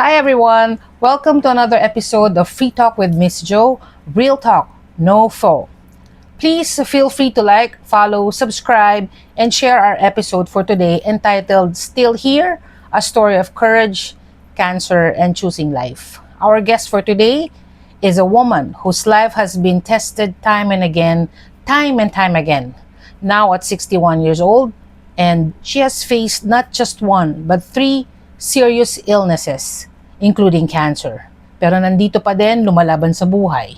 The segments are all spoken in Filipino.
Hi everyone! Welcome to another episode of Free Talk with Miss Jo. Real talk, no faux. Please feel free to like, follow, subscribe, and share our episode for today entitled Still Here, A Story of Courage, Cancer, and Choosing Life. Our guest for today is a woman whose life has been tested time and time again. Now at 61 years old, and she has faced not just one, but three serious illnesses, including cancer. Pero nandito pa din lumalaban sa buhay.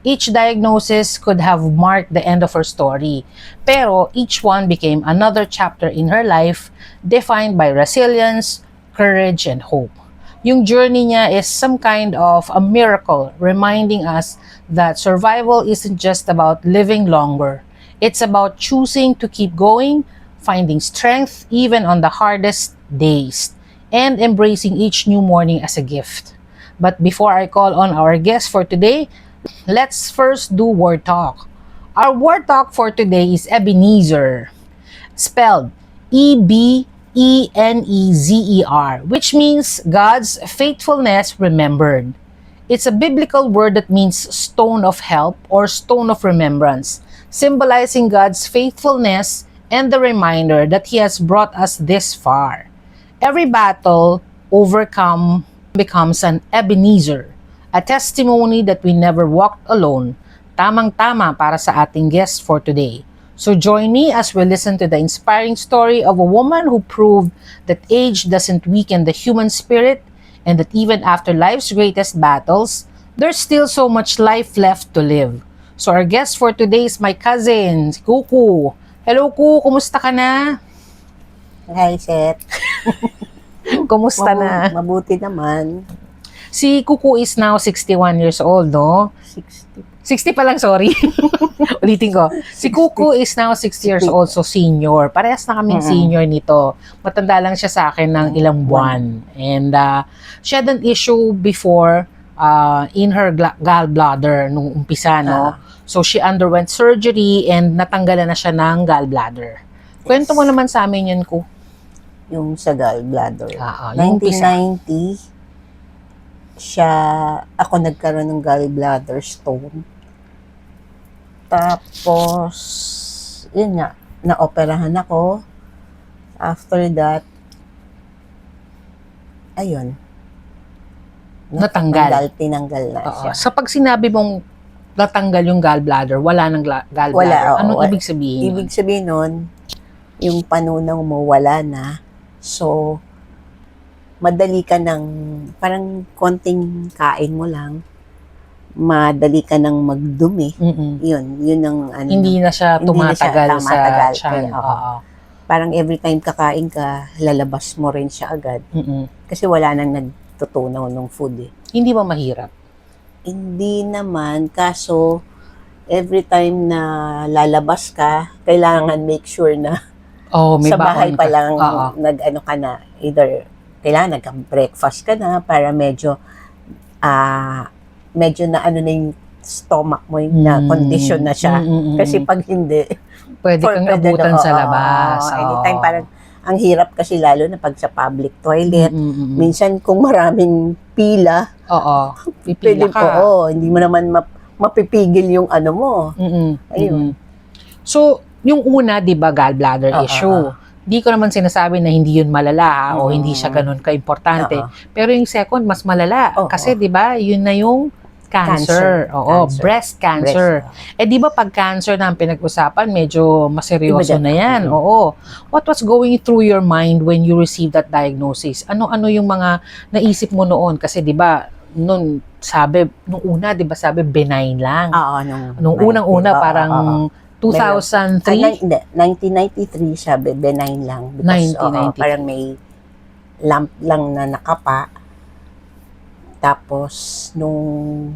Each diagnosis could have marked the end of her story, pero each one became another chapter in her life defined by resilience, courage, and hope. Yung journey niya is some kind of a miracle, reminding us that survival isn't just about living longer. It's about choosing to keep going, finding strength even on the hardest days, and embracing each new morning as a gift. But before I call on our guest for today, let's first do word talk. Our word talk for today is Ebenezer, spelled Ebenezer, which means God's faithfulness remembered. It's a biblical word that means stone of help or stone of remembrance, symbolizing God's faithfulness and the reminder that He has brought us this far. Every battle overcome becomes an Ebenezer, a testimony that we never walked alone. Tamang-tama para sa ating guest for today. So join me as we listen to the inspiring story of a woman who proved that age doesn't weaken the human spirit and that even after life's greatest battles, there's still so much life left to live. So our guest for today is my cousin, Kuku. Hello, Ku. Kumusta ka na? Hi, Seth. Kumusta na? Mabuti naman. Si Kuku is now 61 years old, no? 60 pa lang, sorry. Ulitin ko. Si Kuku is now 60 years old, so senior. Parehas na kaming senior nito. Matanda lang siya sa akin ng ilang buwan. And she had an issue before in her gallbladder nung umpisa, no? So she underwent surgery and natanggalan na siya ng gallbladder. Kwento mo naman sa amin yun, Ku. Yung sa gallbladder. Yung umpisa. 1990, ako nagkaroon ng gallbladder stone. Tapos, yun nga, naoperahan ako. After that, ayun. Tinanggal na siya. So pag sinabi mong natanggal yung gallbladder, wala nang gallbladder. Wala, Anong ibig sabihin? Ibig sabihin nun, yung panunaw mo wala na. So, madali ka ng, parang konting kain mo lang, madali ka ng magdumi. Yun ang ano. Hindi na siya tumatagal sa tiyan. Parang every time kakain ka, lalabas mo rin siya agad. Kasi wala nang nagtutunaw ng food eh. Hindi ba mahirap? Hindi naman, kaso every time na lalabas ka, kailangan make sure na may sa bahay pa lang nag-ano ka na, either kailangan nag-breakfast ka na para medyo na ano na yung stomach mo, na condition na siya. Kasi pag hindi, pwede kang abutan sa labas. Anytime parang ang hirap kasi lalo na pag sa public toilet. Minsan kung maraming pila, pipila ka. Hindi mo naman mapipigil yung ano mo. Ayun. So, yung una, di ba, gallbladder issue. Di ko naman sinasabi na hindi yun malala o hindi siya ganun ka-importante. Pero yung second, mas malala. Kasi, di ba, yun na yung cancer. Breast cancer. Di ba pag cancer na ang pinag-usapan, medyo maseryoso na yan. What was going through your mind when you received that diagnosis? Ano yung mga naisip mo noon? Kasi, di ba, nung una, di ba sabi, benign lang. Nung unang-una, parang 2003? 1993 sabi, benign lang. Because, 1993. Parang may lump lang na nakapa. Tapos, nung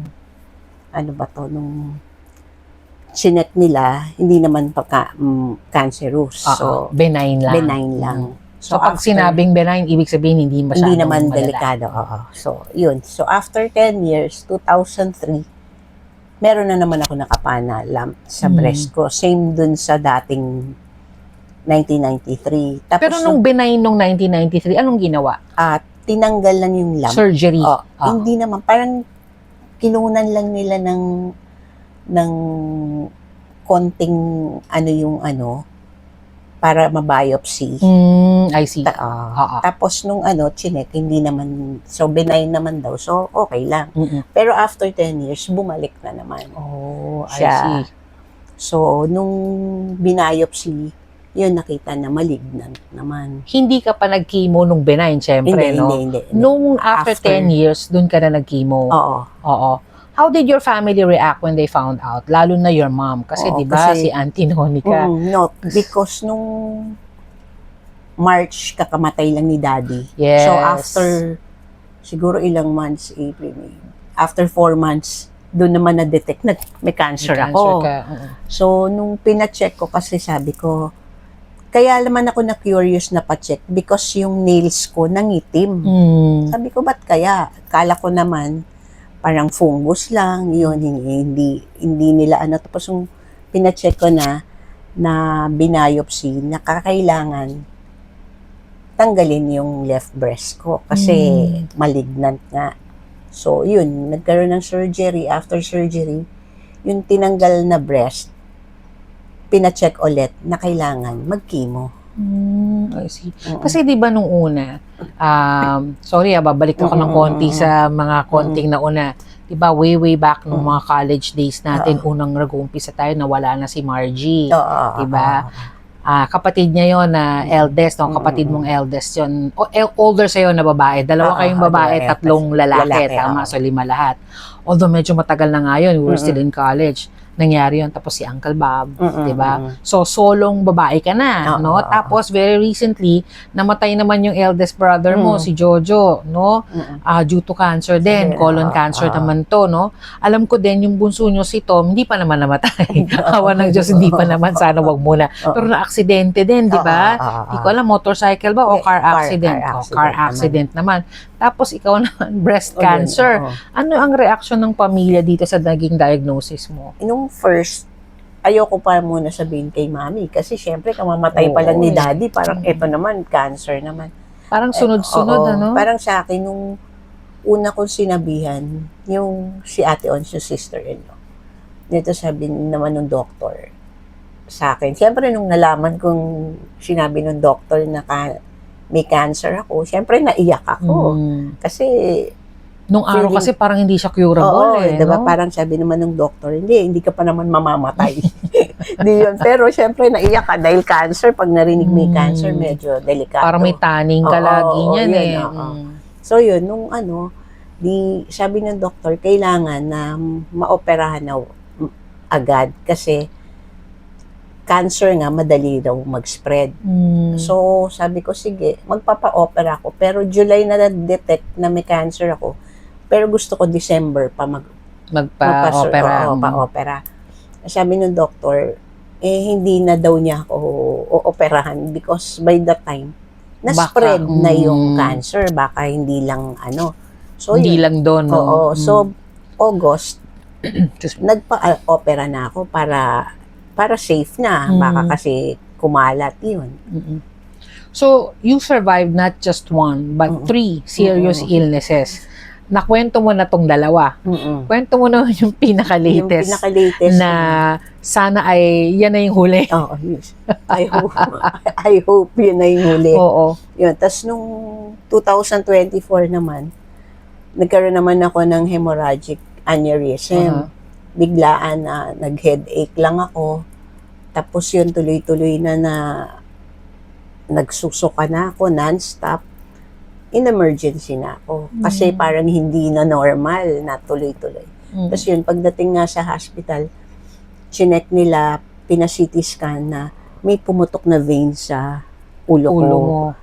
chinek nila, hindi naman cancerous. So, benign lang. So pag sinabing benign, ibig sabihin hindi masyadong hindi naman malala. delikado. So, yun. So, after 10 years, 2003, meron na naman ako nakapana lump sa breast ko. Same dun sa dating 1993. Tapos, pero nung benign nung 1993, anong ginawa? At tinanggal lang yung lump. Surgery. Oh, Ah. hindi naman, parang kinunan lang nila ng konting para mabiopsy. I see. Tapos nung chinek, hindi naman, so benign naman daw, so okay lang. Mm-mm. Pero after 10 years, bumalik na naman. Oh, I Siya. see. So, nung biopsy, yun nakita na malignant naman. Hindi ka pa nag-chemo nung benign, syempre, no? Hindi. Nung after 10 years, dun ka na nag-chemo. Oo. How did your family react when they found out? Lalo na your mom. Kasi, Oo, di ba, kasi- si Auntie Nonica. No, because nung March, kakamatay lang ni Daddy. Yes. So, after siguro ilang months, April, May, after 4 months, doon naman na-detect na may cancer ako. Ka. So, nung pina-check ko, kasi sabi ko, kaya naman ako na-curious na pa-check because yung nails ko nangitim. Sabi ko, ba't kaya? Kala ko naman, parang fungus lang, yun, hindi nila Tapos yung pina-check ko na biopsy, nakakailangan tanggalin yung left breast ko kasi malignant nga. So, yun, nagkaroon ng surgery. After surgery, yung tinanggal na breast, pina-check ulit na kailangan mag-chemo. I see. Kasi di ba nung una, sorry babalik ako ng konti sa mga konting nauna. Di ba way back nung mga college days natin, unang nag-uumpisa tayo, nawala na si Margie. Di ba? Kapatid niya yon na eldest, no? Kapatid mong eldest yon. Older sa'yo na babae. Dalawa kayong babae, tatlong lalaki. Tama, so 5 lahat. Although medyo matagal na nga yun, we were still in college. Nangyari yun. Tapos si Uncle Bob, di ba? So, solong babae ka na, no? Tapos, very recently, namatay naman yung eldest brother mo, si Jojo, no? Due to cancer din, colon cancer naman to, no? Alam ko din, yung bunso nyo si Tom, hindi pa naman namatay. Hawa ng Diyos, hindi pa naman. Sana wag muna. Pero na-aksidente din, di ba? Hindi ko alam, motorcycle ba o car accident? Car accident naman. Tapos, ikaw naman, breast cancer. Ano ang reaksyon ng pamilya dito sa naging diagnosis mo? Nung first, ayoko pa muna sabihin kay mami kasi syempre kamamatay pa lang ni daddy, parang eto naman, cancer naman. Parang sunod-sunod, ano? Parang sa akin, nung una kong sinabihan, yung si Ate Ons, yung sister-in-law, nito sabi naman ng doktor sa akin. Syempre, nung nalaman kong sinabi ng doktor na may cancer ako, syempre naiyak ako. Kasi nung araw kasi parang hindi siya curable diba? no? Parang sabi naman ng doktor, hindi ka pa naman mamamatay. Hindi yun. Pero syempre naiyak ka dahil cancer, pag narinig may cancer, medyo delikado. Parang may tanning ka lagi niyan So yun, nung sabi ng doktor, kailangan na maoperahan na agad kasi cancer nga, madali daw mag-spread. So, sabi ko, sige, magpapa-opera ako. Pero July na na-detect na may cancer ako. Pero gusto ko December pa magpa-opera. Pa-opera. Sabi ng doktor, hindi na daw niya ako ooperahan because by that time, na-spread na yung cancer. Baka hindi lang So, hindi lang doon, no? So, August, nagpa-opera na ako para safe na. Baka kasi kumalat yun. So, you survived not just 1, but 3 serious illnesses. Nakwento mo na tong 2. Kwento mo na yung pinaka-latest. Yung pinaka-latest. Na sana ay, yan na yung huli. Yes. I hope yun na yung huli. Oo. Yun. Tapos nung 2024 naman, nagkaroon naman ako ng hemorrhagic aneurysm. Biglaan na nag-headache lang ako. Tapos yun, tuloy-tuloy na nagsusuka na ako non-stop. In emergency na ako. Kasi parang hindi na normal na tuloy-tuloy. Tapos yun, pagdating nga sa hospital, chinek nila, pina-CT scan na may pumutok na vein sa ulo ko.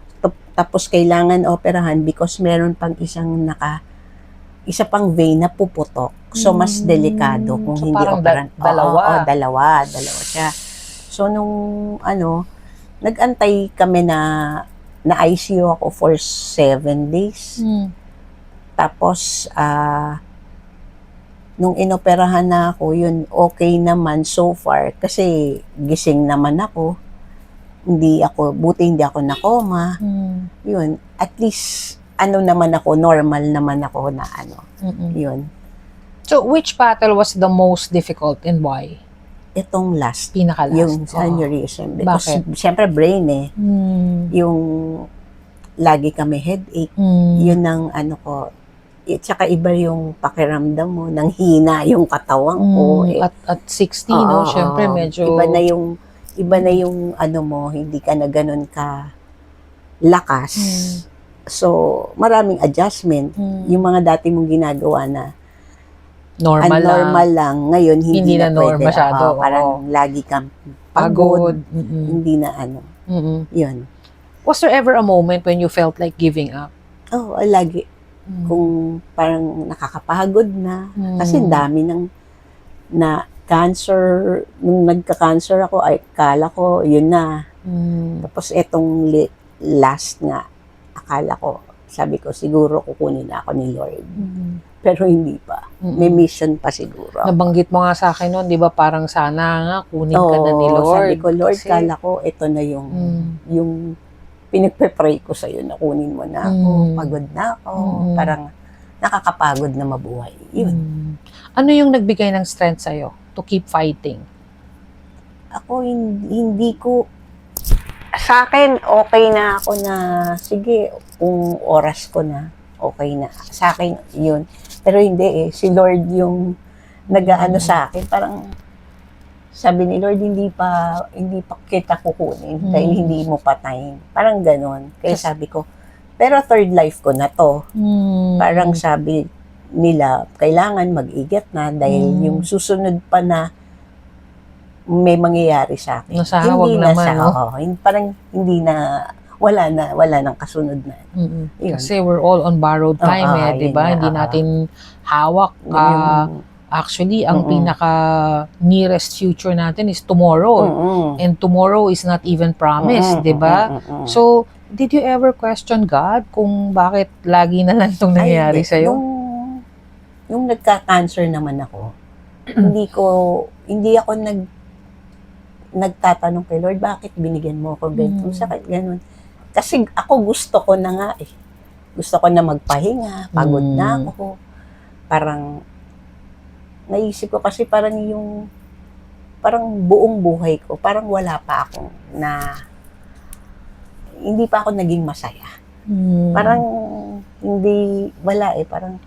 Tapos kailangan operahan because meron pang isa pang vein na puputok. So, mas delikado kung so, hindi operahan. Dalawa. Dalawa siya. So, nung nag-antay kami na ICU ako for 7 days. Tapos, nung inoperahan na ako, yun, okay naman so far. Kasi gising naman ako. Buti hindi ako nakoma. Yun, at least ano naman ako, normal naman ako na ano, Mm-mm. yun. So, which battle was the most difficult and why? Itong last, Pinaka-last. yung Oo. aneurysm. Because, Bakit? syempre, brain eh. Mm. Yung lagi kami headache, yun ang ano ko. Tsaka iba yung pakiramdam mo, nang hina yung katawan ko. At 60, no? Oo, Syempre, medyo... iba na yung ano mo, hindi ka na ganun ka lakas. So, maraming adjustment. Yung mga dati mong ginagawa na normal lang, ngayon hindi na normal pwede. masyado. Parang lagi kang pagod. Mm-mm. Hindi na ano. Mm-mm. Yun. Was there ever a moment when you felt like giving up? Oo, lagi. Kung parang nakakapagod na. Kasi dami na cancer. Nung nagka-cancer ako, ay kala ko, yun na. Tapos etong last nga, akala ko, sabi ko, siguro kukunin na ako ni Lord. Pero hindi pa. May mission pa siguro. Nabanggit mo nga sa akin noon, di ba, parang sana nga kunin ka na ni Lord. Sabi ko, Lord, kasi... kala ko, ito na yung pinagpe-pray ko sa'yo na kunin mo na ako. Pagod na ako. Parang nakakapagod na mabuhay. Yun. Ano yung nagbigay ng strength sa'yo to keep fighting? Ako, hindi ko, sa akin, okay na ako na, sige, kung oras ko na, okay na. Sa akin, yun. Pero hindi eh, si Lord yung nag-aano sa akin, parang sabi ni Lord, hindi pa kita kukunin dahil hindi mo patayin. Parang ganon. Kaya sabi ko, pero third life ko na to. Parang sabi nila, kailangan mag-igat na dahil yung susunod pa na may mangyayari sa akin. Sana wag naman, no? Parang hindi na, wala nang kasunod na. Kasi we're all on borrowed time, di ba? Hindi natin hawak. Actually, ang pinaka nearest future natin is tomorrow. And tomorrow is not even promised, di ba? So, did you ever question God kung bakit lagi na lang itong nangyayari sa'yo? Yung nagka-cancer naman ako, hindi ako nagtatanong kay Lord, bakit binigyan mo ako ganito? Sakit, ganun. Kasi ako gusto ko na nga eh. Gusto ko na magpahinga, pagod na ako. Parang, naisip ko kasi parang buong buhay ko, parang wala pa akong hindi pa ako naging masaya. Parang, wala eh, parang,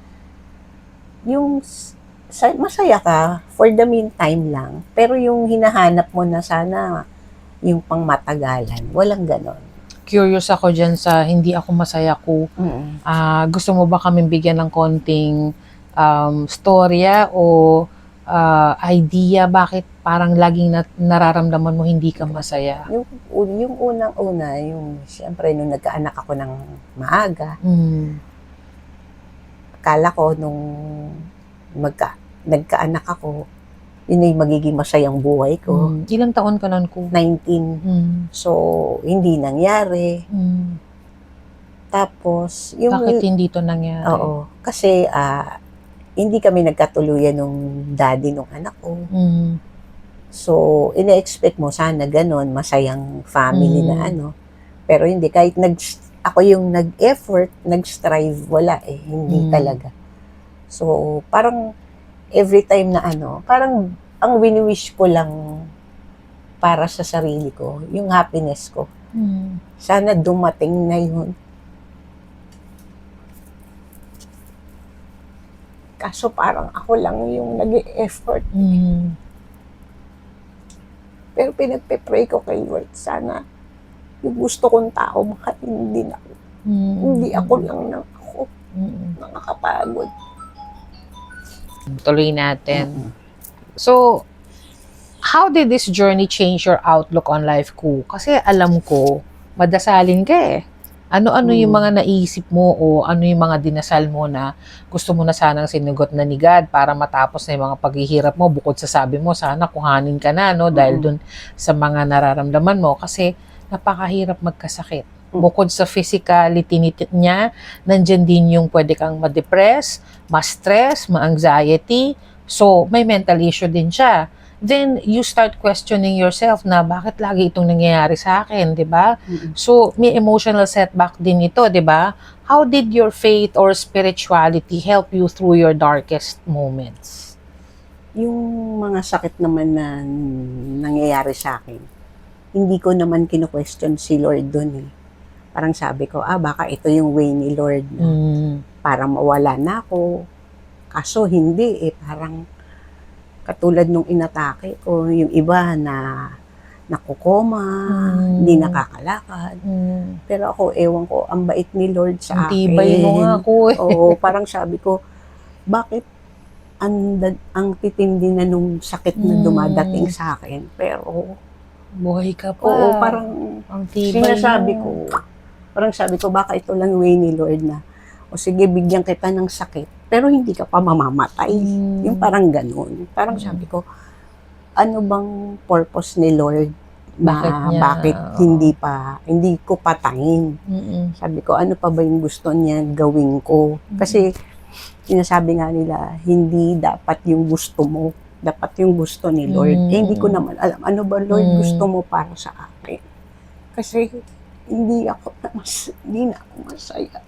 masaya ka for the meantime lang, pero yung hinahanap mo na sana, yung pangmatagalan, walang ganon. Curious ako dyan sa hindi ako masaya ko. Gusto mo ba kaming bigyan ng konting storya o idea bakit parang laging nararamdaman mo hindi ka masaya? Yung unang-una, siyempre nung nagkaanak ako ng maaga, akala ko nung nagkaanak ako, yun ay magiging masayang buhay ko. Ilang taon ka nun ko? 19. So, hindi nangyari. Tapos, Bakit hindi to nangyari? Oo. Kasi, hindi kami nagkatuluyan nung daddy nung anak ko. So, ina-expect mo sana ganon, masayang family na ano. Pero hindi, kahit ako yung nag-effort, nag-strive, wala eh, hindi talaga. So, parang every time na parang ang wini-wish ko lang para sa sarili ko, yung happiness ko. Sana dumating na yun. Kaso parang ako lang yung nag-e-effort. Pero pinagpe-pray ko kay Lord, sana yung gusto kong tao makatindi na ako. Hindi ako lang nakakapagod. Tuloy natin. So, how did this journey change your outlook on life ko? Kasi alam ko, madasalin ka eh. Ano-ano yung mga naisip mo o ano yung mga dinasal mo na gusto mo na sanang sinugot na ni God para matapos na yung mga paghihirap mo bukod sa sabi mo, sana kuhanin ka na, no? Dahil dun sa mga nararamdaman mo kasi napakahirap magkasakit. Bukod sa physicality niya, nandyan din yung pwede kang ma-depress, ma-stress, ma-anxiety. So, may mental issue din siya. then you start questioning yourself na bakit lagi itong nangyayari sa akin, di ba? So, may emotional setback din ito, di ba? How did your faith or spirituality help you through your darkest moments? Yung mga sakit naman na nangyayari sa akin, hindi ko naman kino-question si Lord dun eh. Parang sabi ko, baka ito yung way ni Lord na para mawala na ako. Kaso hindi eh, parang katulad nung inatake ko, yung iba na nakukoma, hindi nakakalakad. Pero ako, ewan ko, ang bait ni Lord sa akin. Tibay mo nga ako eh. Oo, parang sabi ko, bakit ang titindi na nung sakit na dumadating sa akin. Pero, buhay ka pa. oo, parang ang tibay sinasabi mo. ko, parang sabi ko, baka ito lang way ni Lord na, o sige, bigyan kita ng sakit, pero hindi ka pa mamamatay. Yung parang ganun. Parang sabi ko, ano bang purpose ni Lord na bakit hindi ko patayin? Sabi ko, ano pa ba yung gusto niya gawin ko? Kasi, sinasabi nga nila, hindi dapat yung gusto mo, dapat yung gusto ni Lord. Hindi ko naman alam, ano ba Lord gusto mo para sa akin? Kasi, hindi na ako masaya.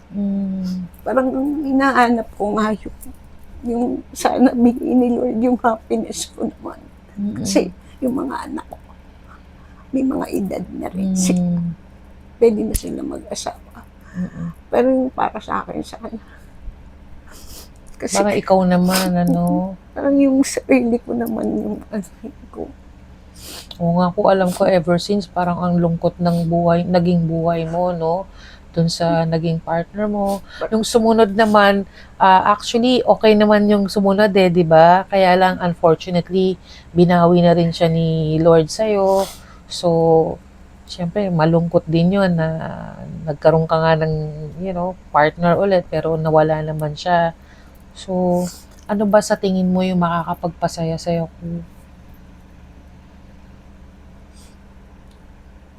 Parang hinahanap ko nga yung sana bigyan ni Lord yung happiness ko naman. Kasi yung mga anak ko, may mga edad na rin. Pwede na sila mag-asawa. Pero yung para sa akin, sana. Kasi, parang ikaw naman, ano? Parang yung sarili ko naman yung ko. Oo nga po, alam ko ever since parang ang lungkot ng buhay, naging buhay mo, no? Dun sa naging partner mo. Yung sumunod naman, actually, okay naman yung sumunod eh, di ba? Kaya lang, unfortunately, binawi na rin siya ni Lord sa'yo. So, syempre, malungkot din yun na nagkaroon ka nga ng, partner ulit, pero nawala naman siya. So, ano ba sa tingin mo yung makakapagpasaya sa'yo kung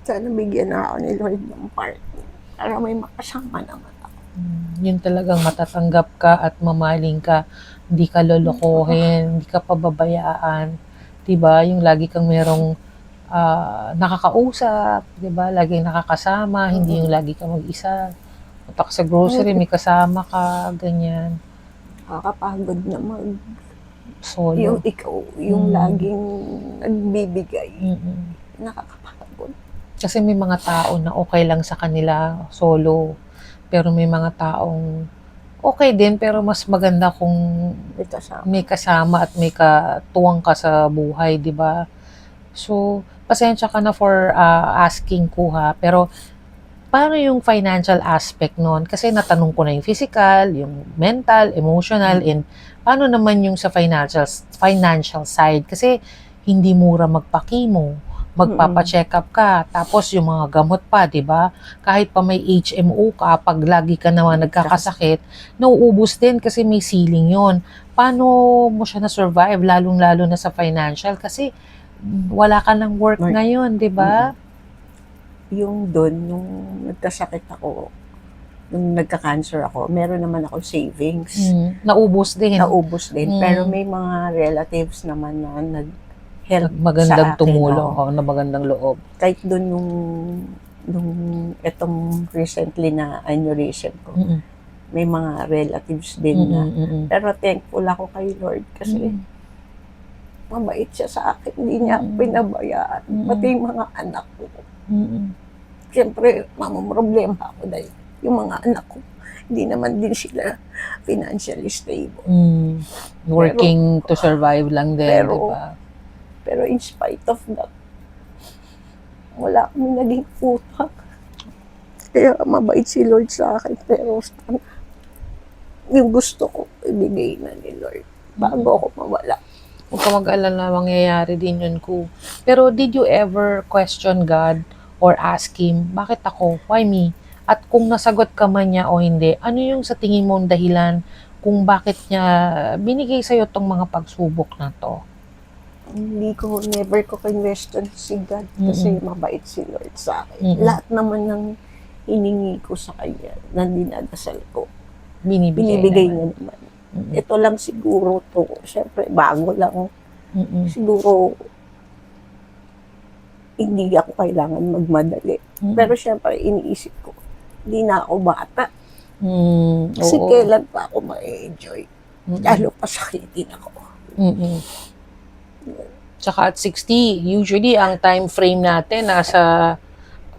sana bigyan na ako ni Lord ng partner para may makasama naman ako. Yun talagang matatanggap ka at mamaling ka, hindi ka lolokohin, hindi ka pababayaan, 'di ba? Yung lagi kang merong nakakausap, 'di ba? Laging nakakasama, hindi yung lagi ka mag-isa. Punta ka sa grocery, may kasama ka, ganyan. Nakakapagod na solo. Yung ikaw, yung laging nagbibigay. Nakakapagod. Kasi may mga tao na okay lang sa kanila solo. Pero may mga taong okay din, pero mas maganda kung may kasama at may katuwang ka sa buhay, di ba? So, pasensya ka na for asking ko ha, pero paano yung financial aspect nun? Kasi natanong ko na yung physical, yung mental, emotional, and paano naman yung sa financial side? Kasi hindi mura magpa-chemo, magpapa-check up ka, tapos yung mga gamot pa, di ba? Kahit pa may HMO ka, pag lagi ka naman nagkakasakit, nauubos din kasi may ceiling yon. Paano mo siya na-survive, lalong-lalo na sa financial? Kasi wala ka ng work ngayon, di ba? Yung doon, nung nagkasakit ako, nung nagka-cancer ako, meron naman ako savings. Naubos din. Pero may mga relatives naman na nag-help magandang sa akin. Tumulong, na magandang loob. Kahit doon nung itong recently na aneurysm ko, may mga relatives din na. Pero thankful ako kay Lord kasi mabait siya sa akin. Hindi niya pinabayaan. Pati yung mga anak ko. Siyempre, mamumroblema ako dahil yung mga anak ko, hindi naman din sila financially stable. Working to survive lang din, di ba? Pero in spite of that, wala kami naging utang. Kaya mabait si Lord sa akin, pero sana yung gusto ko, ibigay na ni Lord bago ako mawala. Huwag ka mag-alala, mangyayari din yun ko. Pero did you ever question God or ask Him, bakit ako? Why me? At kung nasagot ka man niya o hindi, ano yung sa tingin mong dahilan kung bakit niya binigay sa'yo tong mga pagsubok na to? Never ko question si God kasi mabait si Lord sa akin. Lahat naman ng hiningi ko sa Kanya na dinadasal ko, binibigay niya naman. Ito lang siguro to, syempre bago lang Mm-mm. Siguro, hindi ako kailangan magmadali. Mm-mm. Pero syempre, iniisip ko, hindi na ako bata. Kasi Oo. kailan pa ako ma-enjoy? Mm-mm. Lalo pa sakitin ako. Mm-mm. Tsaka at 60, usually ang time frame natin nasa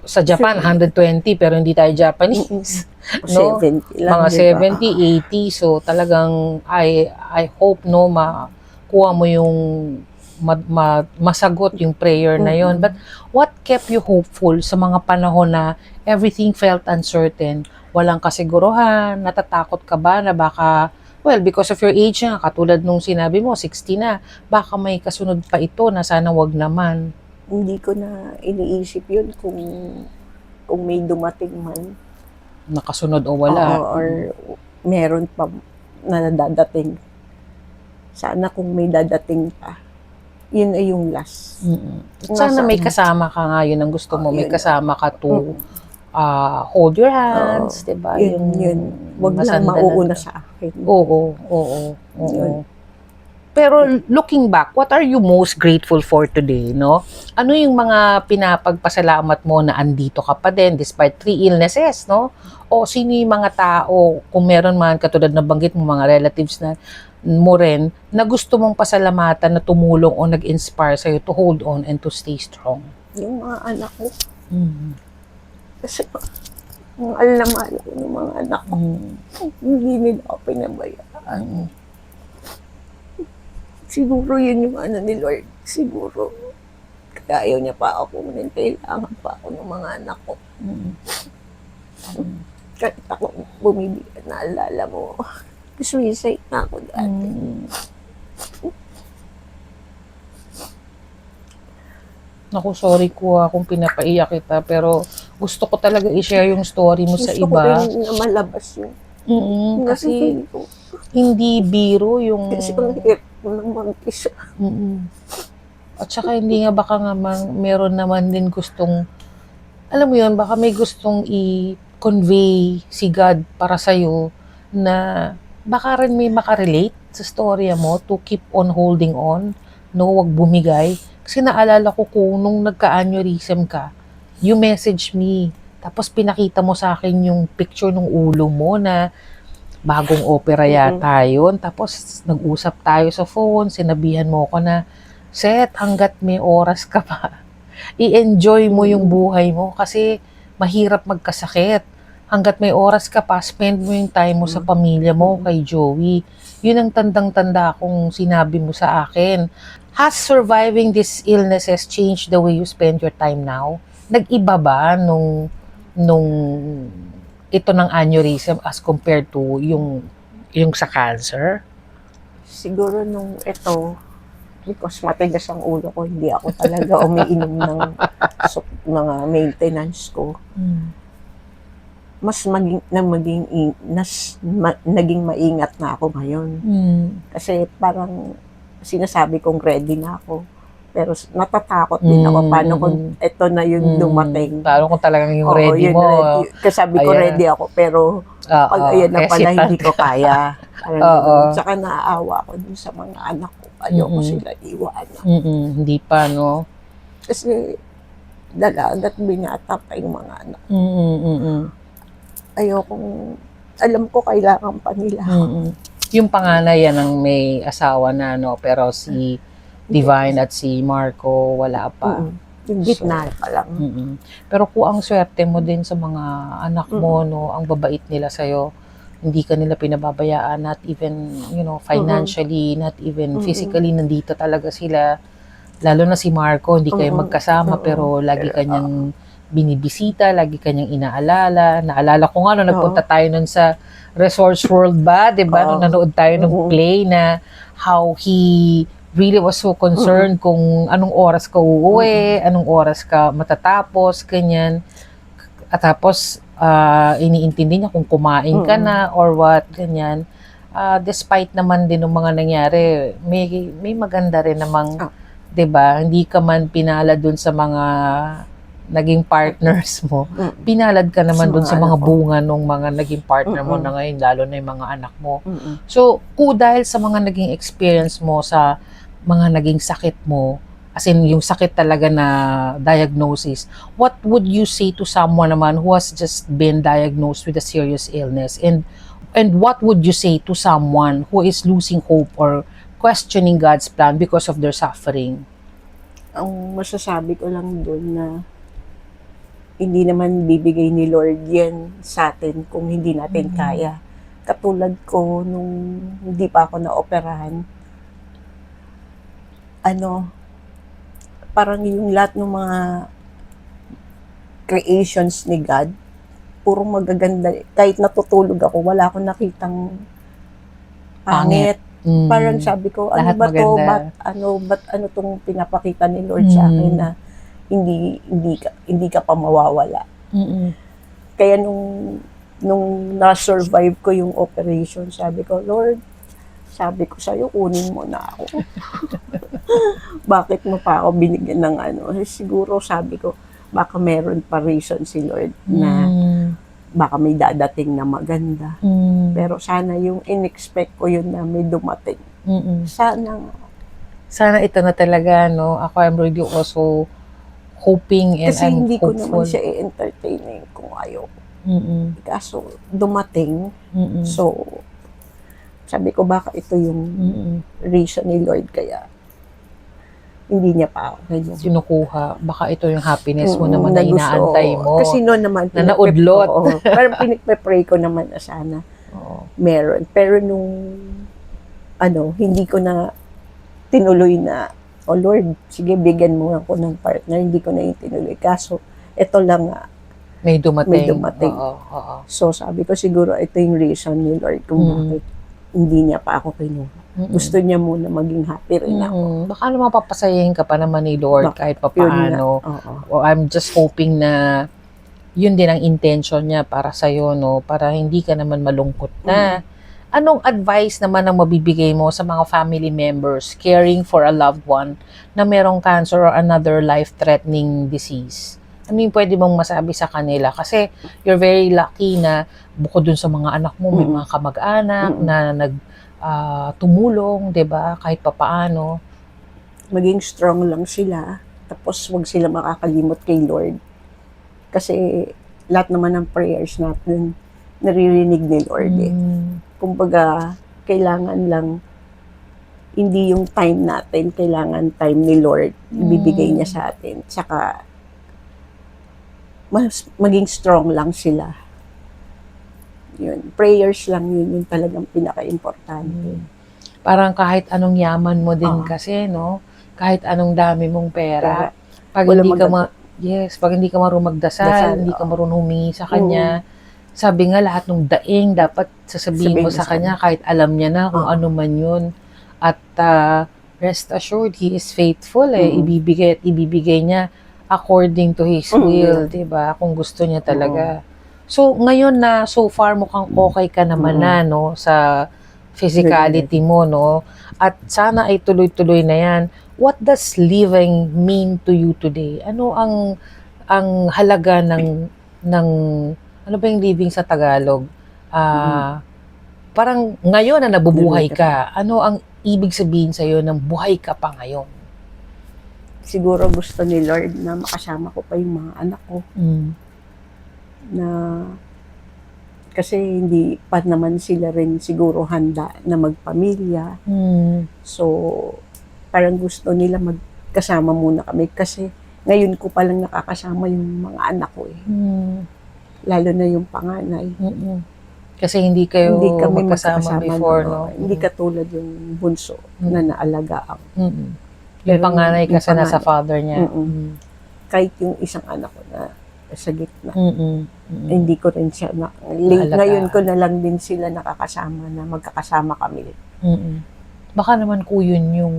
sa Japan 120 pero hindi tayo Japanese. No? 70 lang, Mga diba? 70, 80. So talagang I hope no makuha mo yung masagot yung prayer na yon. But what kept you hopeful sa mga panahon na everything felt uncertain? Walang kasiguruhan, natatakot ka ba na baka, well, because of your age nga, katulad nung sinabi mo, 60 na, baka may kasunod pa ito na sana wag naman. Hindi ko na iniisip yun kung may dumating man. Nakasunod o wala. Oo, or meron pa na dadating. Sana kung may dadating pa, yun ay yung last. Sana may kasama ka nga, yun ang gusto mo, may yun. kasama ka to hold your hands, diba? Yun. Huwag lang mauuna sa akin. Oo. Pero looking back, what are you most grateful for today, no? Ano yung mga pinapagpasalamat mo na andito ka pa din despite 3 illnesses, no? O sino yung mga tao, kung meron man, katulad na banggit mo, mga relatives na mo rin, na gusto mong pasalamatan na tumulong o nag-inspire sa'yo to hold on and to stay strong? Yung mga anak ko. Kasi mahal na mahal ko ng mga anak ko. Hindi nila ako pinabayaan. Siguro yun yung ano ni Lord. Siguro. Kaya ayaw niya pa ako. Kailangan pa ako ng mga anak ko. Kahit ako bumibigyan, naalala mo. Suicide na ako dati. Naku, sorry ko kung pinapaiyak kita, pero gusto ko talaga i-share yung story mo sa Gusto iba. ko rin na malabas yun. Kasi hindi biro yung... Kasi ang hirap mo nang mag-isa. At saka hindi nga baka nga meron naman din gustong, alam mo yun, baka may gustong i-convey si God para sa'yo na baka rin may makarelate sa storya mo to keep on holding on, no, wag bumigay. Kasi naalala ko kung nung nagka-aneurysm ka, you message me, tapos pinakita mo sa akin yung picture ng ulo mo na bagong opera yata yun. Tapos nag-usap tayo sa phone, sinabihan mo ko na, Seth, hanggat may oras ka pa, i-enjoy mo yung buhay mo kasi mahirap magkasakit. Hanggat may oras ka pa, spend mo yung time mo sa pamilya mo, kay Joey. Yun ang tandang-tanda kung sinabi mo sa akin. Has surviving these illnesses changed the way you spend your time now? Nag-iba ba nung ito ng aneurysm as compared to yung sa cancer? Siguro nung ito, because matigas ang ulo ko, hindi ako talaga umiinom ng mga maintenance ko. Mas naging maingat na ako ngayon. Kasi parang sinasabi kong ready na ako. Pero natatakot din ako. Paano kung ito na yung dumating? Paano kung talagang yung ready mo? Ready. Kasi sabi ko ready ako, pero pag ayan na pala, hindi ko kaya. Saka naaawa ko dun sa mga anak ko. Ayoko sila iwanan. Hindi pa, no? Kasi dalagat binata pa yung mga anak. Ayokong, alam ko kailangan pa nila. Yung panganay yan ang may asawa na, no? Pero si Divine at si Marco, wala pa. Yung gitna pa lang. Pero kung ang swerte mo din sa mga anak mo, no? Ang babait nila sa'yo, hindi ka nila pinababayaan, not even, financially, not even physically, nandito talaga sila. Lalo na si Marco, hindi kayo magkasama, pero lagi kanyang binibisita, lagi kanyang inaalala. Naalala ko nga, nagpunta tayo nun sa Resorts World ba, diba? Nung nanood tayo ng play na how he really was so concerned kung anong oras ka uuwi, anong oras ka matatapos, ganyan. At tapos, iniintindi niya kung kumain ka na or what, ganyan. Despite naman din ng mga nangyari, may maganda rin namang, 'di ba? Hindi ka man pinalad dun sa mga naging partners mo. Pinalad ka naman dun sa mga bunga ng mga naging partner mo na ngayon, lalo na yung mga anak mo. So, dahil sa mga naging experience mo sa mga naging sakit mo, as in yung sakit talaga na diagnosis, what would you say to someone naman who has just been diagnosed with a serious illness? And what would you say to someone who is losing hope or questioning God's plan because of their suffering? Ang masasabi ko lang doon na hindi naman bibigay ni Lord yan sa atin kung hindi natin kaya. Katulad ko, nung hindi pa ako naoperahan, parang yung lahat ng mga creations ni God, puro magaganda. Kahit natutulog ako, wala akong nakitang pangit. Parang sabi ko, ano Lahat ba to? maganda. Ba't ano tong pinapakita ni Lord sa akin na hindi ka pa mawawala. Kaya nung na-survive ko yung operation, sabi ko, Lord, sabi ko sa'yo, kunin mo na ako. Bakit mo pa ako binigyan ng siguro sabi ko, baka meron pa reason si Lord na baka may dadating na maganda. Pero sana yung in-expect ko yun na may dumating. Sana ito na talaga, no? Ako, I'm really also hoping and kasi I'm hindi ko hopeful. naman siya i-entertain kung ayaw. Kaso dumating, so sabi ko baka ito yung reason ni Lord kaya hindi niya pa ako ganyan. Sinukuha. Baka ito yung happiness mo naman na gusto. inaantay mo. Kasi noon naman, na naudlot. Parang pinagpe-pray ko naman na sana meron. Pero nung hindi ko na tinuloy na, oh Lord, sige, bigyan mo ako ng partner. Hindi ko na yung tinuloy. Kaso, ito lang nga. May dumating. Oo. So, sabi ko siguro ito yung reason ni Lord kung bakit hindi niya pa ako kinuha. Gusto niya muna maging happy rin ako. Baka naman papasayahin ka pa naman ni Lord kahit papaano. I'm just hoping na yun din ang intention niya para sa'yo, no? Para hindi ka naman malungkot na. Anong advice naman ang mabibigay mo sa mga family members caring for a loved one na merong cancer or another life-threatening disease? Ano yung pwede mong masabi sa kanila? Kasi you're very lucky na bukod dun sa mga anak mo, may mga kamag-anak na tumulong, 'di ba? Kahit papaano. Maging strong lang sila. Tapos wag sila makakalimot kay Lord. Kasi lahat naman ng prayers natin naririnig ni Lord. Kumbaga, kailangan lang hindi yung time natin, kailangan time ni Lord. Ibibigay niya sa atin. Tsaka maging strong lang sila. Yun. Prayers lang yun yung talagang pinaka-importante. Parang kahit anong yaman mo din kasi, no? Kahit anong dami mong pera. Pag hindi ka marunong magdasal, hindi ka marunong humingi sa Kanya, sabi nga lahat ng daing dapat sasabihin mo sa Kanya kahit alam niya na kung ano man yun. At rest assured, He is faithful ibibigay niya according to His will, diba? Kung gusto niya talaga. So, ngayon na so far mukhang okay ka naman na, no? Sa physicality mo, no? At sana ay tuloy-tuloy na yan. What does living mean to you today? Ano ang halaga ng ano ba yung living sa Tagalog? Parang ngayon na nabubuhay ka, ano ang ibig sabihin sa'yo ng buhay ka pa ngayon? Siguro gusto ni Lord na makasama ko pa yung mga anak ko. Na kasi hindi pa naman sila rin siguro handa na magpamilya. So, parang gusto nila magkasama muna kami kasi ngayon ko palang nakakasama yung mga anak ko Lalo na yung panganay. Kasi hindi kami magkasama before, no? Hindi katulad yung bunso na naalagaan. Yung panganay kasi nasa father niya. Kahit yung isang anak ko na sa gitna. Hindi ko rin siya ngayon ko na lang din sila nakakasama na magkakasama kami. Baka naman ko yun yung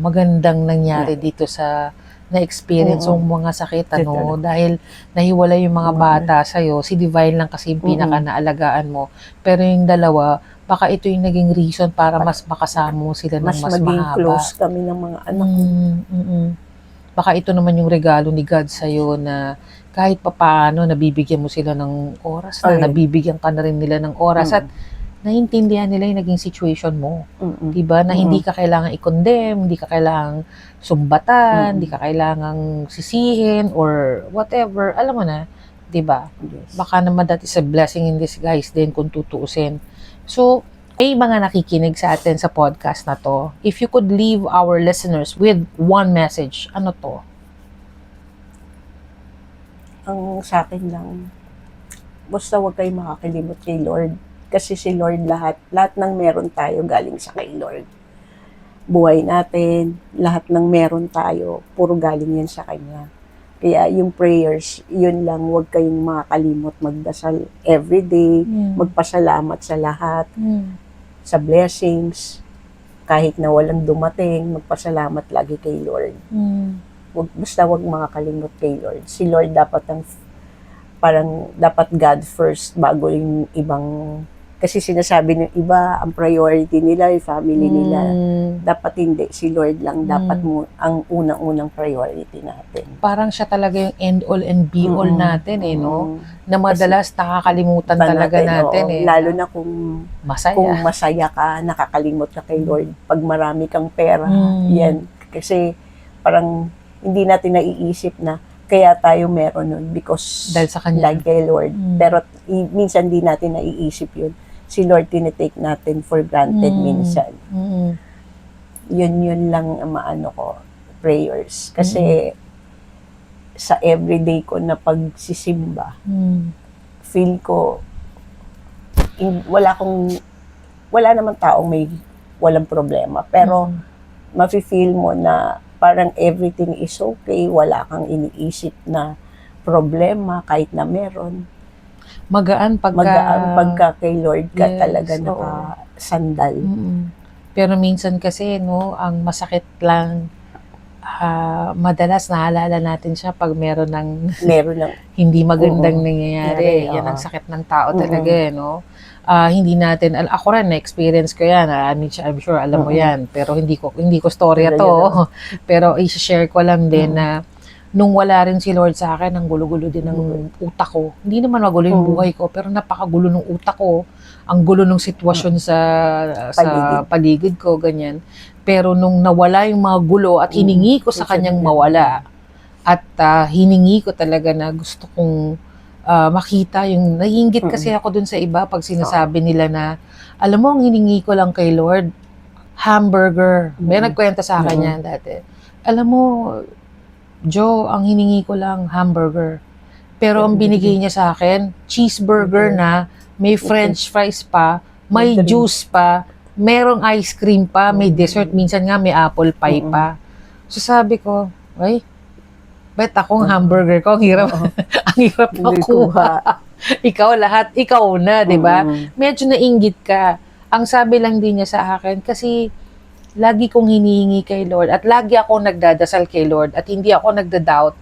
magandang nangyari dito sa na-experience yung mga sakit, dahil nahiwalay yung mga bata sa'yo, si Divine lang kasi yung pinaka naalagaan mo, pero yung dalawa, baka ito yung naging reason para mas makasama mo sila ng mas maging mahaba. Close kami ng mga anak ko. Baka ito naman yung regalo ni God sa'yo na kahit papaano nabibigyan mo sila ng oras nabibigyan ka na rin nila ng oras at naiintindihan nila yung naging situation mo. Mm-mm. Diba? Na hindi ka kailangan i-condemn, hindi ka kailangan sumbatan, Mm. hindi ka kailangang sisihin or whatever. Alam mo na, diba? Yes. Baka naman that is a blessing in disguise din kung tutuusin. So, may mga nakikinig sa atin sa podcast na to. If you could leave our listeners with one message, ano to? Ang sa akin lang, basta huwag kayong makakalimot kay Lord. Kasi si Lord lahat ng meron tayo galing sa kay Lord. Buhay natin, lahat ng meron tayo, puro galing yan sa Kanya. Kaya yung prayers, yun lang, huwag kayong makakalimot magdasal everyday, magpasalamat sa lahat, sa blessings, kahit na walang dumating, magpasalamat lagi kay Lord. Basta huwag makakalimot kay Lord. Si Lord dapat dapat God first bago yung ibang, kasi sinasabi ng iba, ang priority nila, yung family nila. Dapat hindi, si Lord lang dapat ang unang-unang priority natin. Parang siya talaga yung end all and be all natin no? Na madalas nakakalimutan talaga natin Lalo na kung masaya ka, nakakalimot ka kay Lord. Pag marami kang pera, yan. Kasi parang hindi natin naiisip na kaya tayo meron nun because dahil sa Kanya. Dahil kay Lord. Pero minsan di natin naiisip yun. Si Lord tinitake natin for granted minsan. Yun lang ang maano ko, prayers. Kasi sa everyday ko na pagsisimba, feel ko wala naman taong may walang problema. Pero mafe-feel mo na parang everything is okay, wala kang iniisip na problema kahit na meron. Magaan pagka kay Lord ka talaga nakasandal. Pero minsan kasi ang masakit lang madalas naalala natin siya pag meron ng hindi magandang nangyayari. Yan ang sakit ng tao talaga hindi natin, ako rin na-experience ko yan, I'm sure alam mo yan, pero hindi ko storya to, pero i-share ko lang din na nung wala rin si Lord sa akin, ang gulo-gulo din ng utak ko. Hindi naman magulo yung buhay ko, pero napakagulo ng utak ko, ang gulo ng sitwasyon sa paligid ko, ganyan. Pero nung nawala yung mga gulo at hiningi ko sa Kanyang mawala, at hiningi ko talaga na gusto kong makita yung, naiinggit kasi ako dun sa iba pag sinasabi nila na, alam mo, ang hiningi ko lang kay Lord, hamburger. May nagkwenta sa akin yan dati. Alam mo, Joe, ang hiningi ko lang hamburger. Pero ang binigay niya sa akin, cheeseburger na, may french fries pa, may juice pa, merong ice cream pa, may dessert, minsan nga may apple pie pa. So sabi ko, ay, bet akong hamburger ko, ang hirap, ang hirap makuha. Ikaw na, di ba? Medyo nainggit ka. Ang sabi lang din niya sa akin, kasi lagi kong hinihingi kay Lord at lagi ako nagdadasal kay Lord at hindi ako nagda-doubt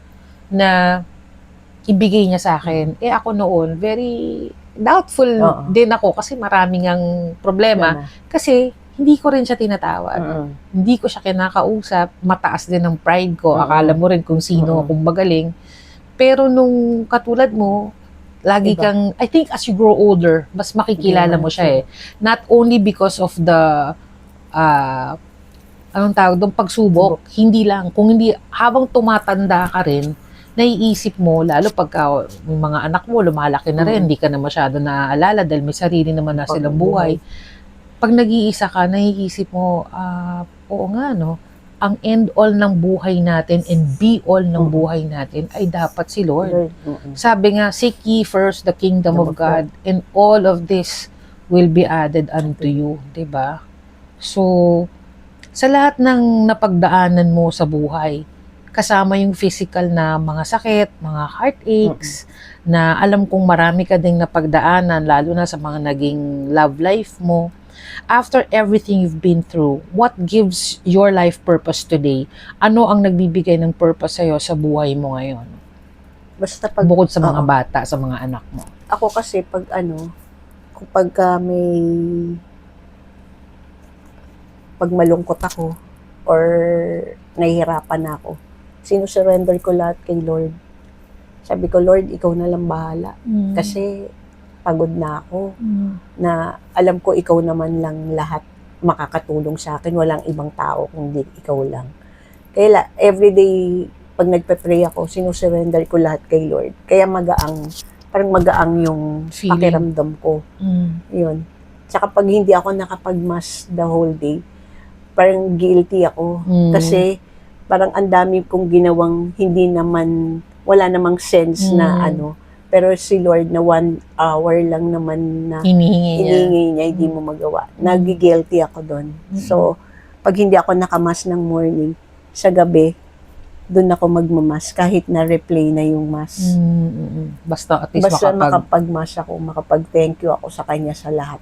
na ibigay niya sa akin. Ako noon, very doubtful din ako kasi maraming ang problema. Kasi hindi ko rin siya tinatawag. Hindi ko siya kinakausap. Mataas din ang pride ko. Akala mo rin kung sino akong magaling. Pero nung katulad mo, lagi kang, I think as you grow older, mas makikilala mo siya Not only because of the anong tawag doon, pagsubok, hindi lang. Kung hindi, habang tumatanda ka rin, naiisip mo, lalo pagka yung mga anak mo, lumalaki na rin, hindi ka na masyado naaalala dahil may sarili naman na silang buhay. Pag nag-iisa ka, naiisip mo, oo nga, ang end all ng buhay natin and be all ng buhay natin ay dapat si Lord. Sabi nga, seek ye first the kingdom of God and all of this will be added unto you. Diba? So, sa lahat ng napagdaanan mo sa buhay, kasama yung physical na mga sakit, mga heartaches, na alam kong marami ka ding napagdaanan, lalo na sa mga naging love life mo. After everything you've been through, what gives your life purpose today? Ano ang nagbibigay ng purpose sa'yo sa buhay mo ngayon? Basta bukod sa mga bata, sa mga anak mo. Ako kasi kapag pag malungkot ako or nahihirapan ako, sinusurrender ko lahat kay Lord. Sabi ko, Lord, ikaw na lang bahala. Kasi pagod na ako. Mm. Na alam ko ikaw naman lang lahat makakatulong sa akin. Walang ibang tao kundi ikaw lang. Kaya everyday, pag nagpe-pray ako, sinusurrender ko lahat kay Lord. Kaya parang magaang yung Feeling. pakiramdam ko. Yun. Tsaka pag hindi ako nakapag-mass the whole day, parang guilty ako. Kasi parang ang dami kong ginawang wala namang sense na pero si Lord na 1 hour lang naman na hinihingi niya, hindi mo magawa. Nag-guilty ako doon. So, pag hindi ako nakamas ng morning, sa gabi, doon ako magmamas kahit na replay na yung mass. Basta at least makapag-mass ako, makapag-thank you ako sa kanya sa lahat.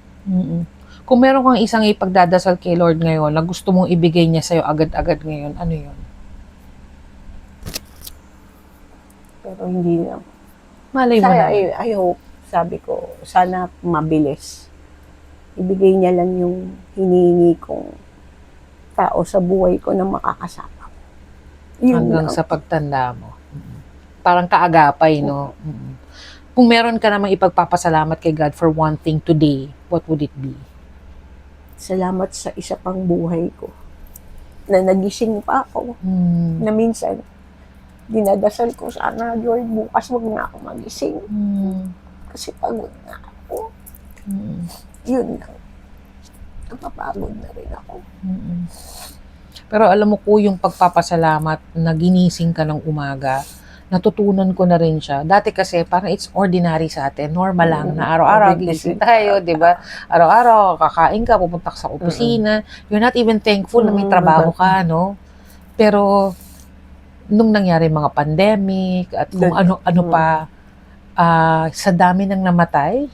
Kung meron kang isang ipagdadasal kay Lord ngayon na gusto mong ibigay niya sa'yo agad-agad ngayon, ano yun? Pero hindi na. Malay mo na. I hope, sabi ko, sana mabilis. Ibigay niya lang yung hinihingi kong tao sa buhay ko na makakasama ko. Hanggang sa pagtanda mo. Parang kaagapay, no? Kung meron ka namang ipagpapasalamat kay God for one thing today, what would it be? Salamat sa isa pang buhay ko. Na nagising pa ako. Na minsan, dinadasal ko sana, Lord, bukas wag na ako magising. Kasi pagod na ako. Yun lang. Napapagod na rin ako. Pero alam mo ko yung pagpapasalamat na ginising ka ng umaga, natutunan ko na rin siya. Dati kasi parang it's ordinary sa atin. Normal lang na araw-araw gising tayo, di ba? Araw-araw kakain ka, pupunta ka sa opisina. You're not even thankful na may trabaho ka, no? Pero nung nangyari mga pandemic at kung ano-ano pa, sa dami ng namatay,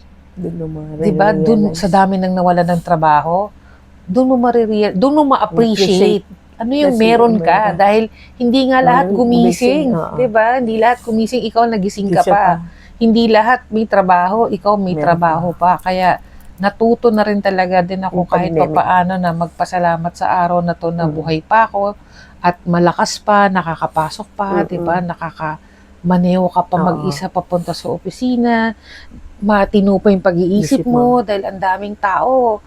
di ba? Dun sa dami ng nawala ng trabaho, doon mo ma-appreciate ano yung meron ka dahil hindi nga lahat gumising, 'di ba? Hindi lahat gumising, ikaw nagising ka pa. Hindi lahat may trabaho, ikaw may trabaho pa. Kaya natuto na rin talaga din ako kahit papaano na magpasalamat sa araw na to na buhay pa ako at malakas pa, nakakapasok pa, 'di ba? Nakakamaneho ka pa mag-isa papunta sa opisina, matino pa yung pag-iisip mo dahil ang daming tao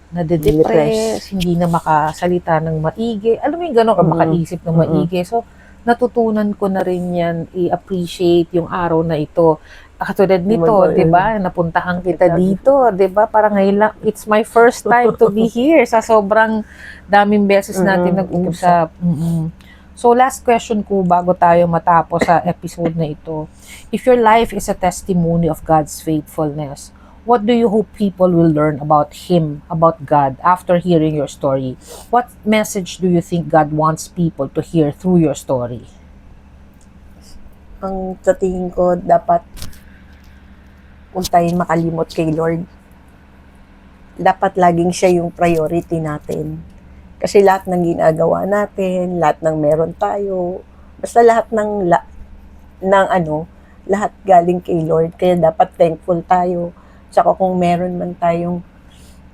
nade-depress, hindi na makasalita ng maigi. Alam mo yung gano'n ka makaisip ng maigi. So, natutunan ko na rin yan, i-appreciate yung araw na ito. Katulad nito, di ba? Napuntahan kita dito, di ba? Parang ngayon lang, it's my first time to be here sa sobrang daming beses natin nag-usap. So, last question ko bago tayo matapos sa episode na ito. If your life is a testimony of God's faithfulness, what do you hope people will learn about Him, about God, after hearing your story? What message do you think God wants people to hear through your story? Ang sa tingin ko, dapat huwag tayong makalimot kay Lord. Dapat laging siya yung priority natin. Kasi lahat ng ginagawa natin, lahat ng meron tayo, basta lahat lahat galing kay Lord. Kaya dapat thankful tayo. Tsaka kung meron man tayong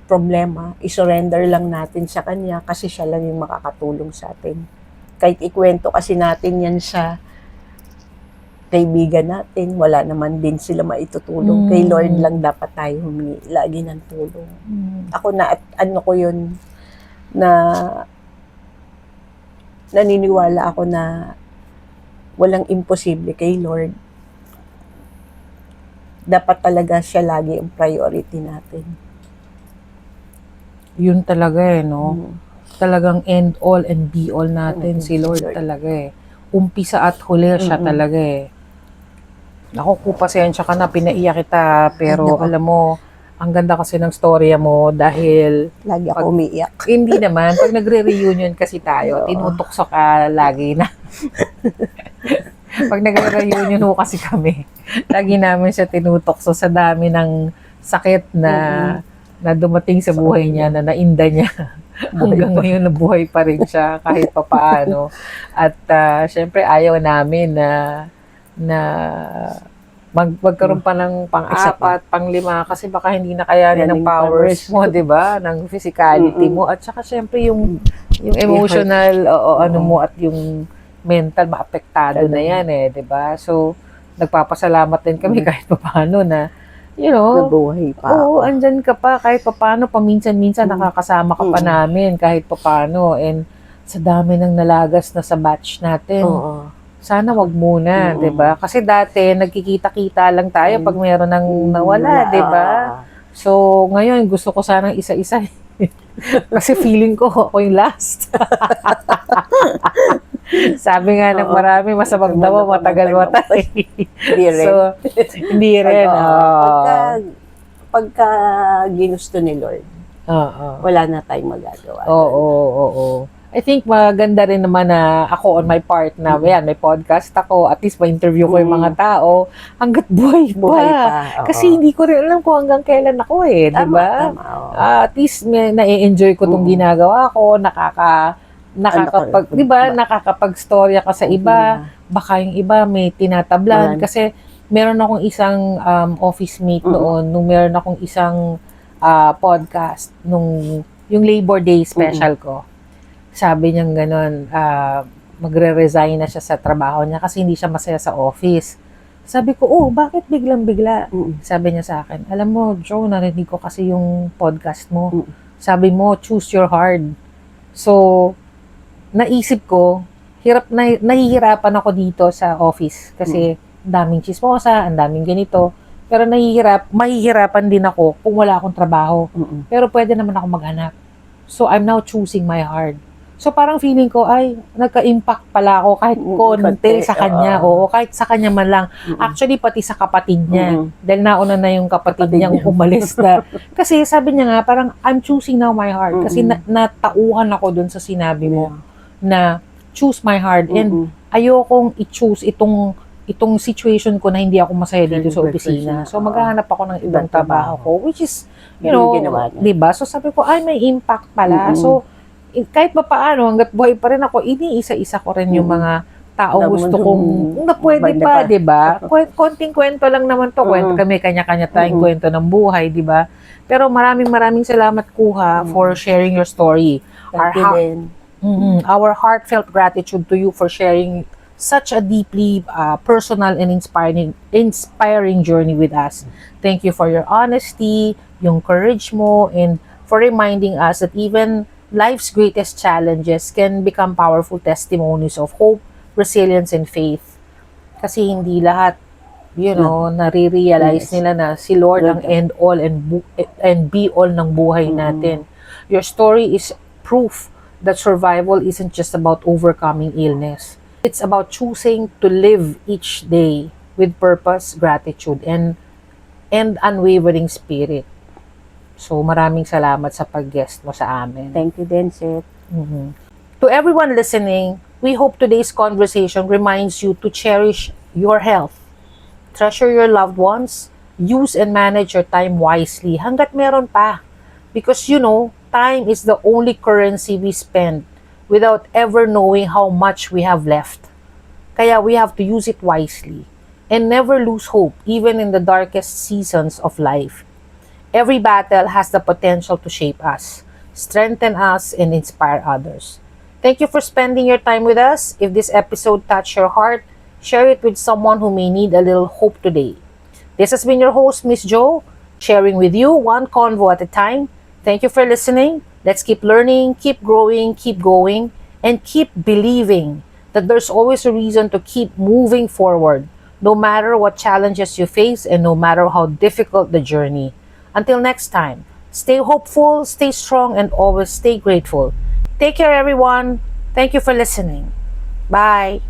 problema, isurrender lang natin sa Kanya kasi siya lang yung makakatulong sa atin. Kahit ikwento kasi natin yan sa kaibigan natin, wala naman din sila maitutulong. Kay Lord lang dapat tayo humingi lagi ng tulong. Ako ko yun, na naniniwala ako na walang imposible kay Lord. Dapat talaga siya lagi ang priority natin. Yun talaga no? Talagang end all and be all natin si Lord talaga Umpisa at huli siya talaga Ako, pasensya ka na, pinaiyak kita, pero alam mo, ang ganda kasi ng storya mo dahil lagi ako umiiyak. Hindi naman, pag nagre-reunion kasi tayo, tinutokso ka lagi na. Pag nagre-reunion ho kasi kami, lagi namin siya tinutokso sa dami ng sakit na dumating sa buhay niya, na nainda niya. Hanggang ngayon nabuhay pa rin siya kahit papaano. At syempre ayaw namin na magkaroon pa ng pang-apat, pang-lima, kasi baka hindi na kayanin ng powers mo, di ba? Ng physicality mo. At saka syempre yung emotional, mo, at yung mental, maapektado na yan 'di ba? So, nagpapasalamat din kami kahit paano na Nabuhay pa oo, ako. andyan ka pa kahit papaano, paminsan-minsan nakakasama ka pa namin kahit papaano, and sa dami ng nalagas na sa batch natin. Oo. Sana wag muna, 'di ba? Kasi dati nagkikita-kita lang tayo pag mayroon ng nawala, 'di ba? So, ngayon gusto ko sanang isa-isa. Kasi feeling ko ako yung last. Sabi nga ng marami, masamang daw matagal matay. Hindi rin. So, hindi rin. Pagka ginusto ni Lord, Oo. wala na tayong magagawa. Oo. I think maganda rin naman na ako on my part na, yan, may podcast ako, at least ma-interview ko yung mga tao hanggat buhay Buhay pa. pa. Oo. Kasi hindi ko rin alam kung hanggang kailan ako di ba? Tama, oo. At least na-enjoy ko tong ginagawa ko, nakakapag, di ba, nakakapag-storya ka sa iba, baka yung iba may tinatablan. Kasi meron akong isang office mate noon, nung meron akong isang podcast, nung yung Labor Day special ko. Sabi niya gano'n, magre-resign na siya sa trabaho niya kasi hindi siya masaya sa office. Sabi ko, bakit biglang-bigla? Sabi niya sa akin, alam mo, Joe, narinig ko kasi yung podcast mo. Sabi mo, choose your hard. So, naisip ko, nahihirapan ako dito sa office kasi daming chismosa, ang daming ganito. Pero mahihirapan din ako kung wala akong trabaho. Pero pwede naman ako maghanap. So, I'm now choosing my hard. So, parang feeling ko, ay, nagka-impact pala ako kahit konti sa kanya. Oo, kahit sa kanya man lang. Actually, pati sa kapatid niya. Dahil nauna na yung kapatid niyang umalis na. Kasi sabi niya nga, parang, I'm choosing now my heart. Kasi natauhan ako dun sa sinabi mo na choose my heart. And ayokong i-choose itong situation ko na hindi ako masaya dito sa opisina. So, maghahanap ako ng ibang trabaho ko, which is, diba? So, sabi ko, ay, may impact pala. So, kahit pa paano, hanggat buhay pa rin ako, iniisa-isa ko rin yung mga tao gusto kong, na pwede pa, di ba? Konting kwento lang naman to. Kwento kami, kanya-kanya tayong kwento ng buhay, di ba? Pero maraming salamat, Kuha, for sharing your story. Our heartfelt gratitude to you for sharing such a deeply personal and inspiring journey with us. Thank you for your honesty, yung courage mo, and for reminding us that even life's greatest challenges can become powerful testimonies of hope, resilience, and faith. Kasi hindi lahat, nare-realize nila na si Lord ang end all and be all ng buhay natin. Your story is proof that survival isn't just about overcoming illness. It's about choosing to live each day with purpose, gratitude, and unwavering spirit. So, maraming salamat sa pag-guest mo sa amin. Thank you din, Seth. To everyone listening, we hope today's conversation reminds you to cherish your health, treasure your loved ones, use and manage your time wisely hanggat meron pa. Because, time is the only currency we spend without ever knowing how much we have left. Kaya we have to use it wisely and never lose hope even in the darkest seasons of life. Every battle has the potential to shape us, strengthen us, and inspire others. Thank you for spending your time with us. If this episode touched your heart, share it with someone who may need a little hope today. This has been your host, Miss Jo, sharing with you one convo at a time. Thank you for listening. Let's keep learning, keep growing, keep going, and keep believing that there's always a reason to keep moving forward, no matter what challenges you face and no matter how difficult the journey. Until next time, stay hopeful, stay strong, and always stay grateful. Take care, everyone. Thank you for listening. Bye.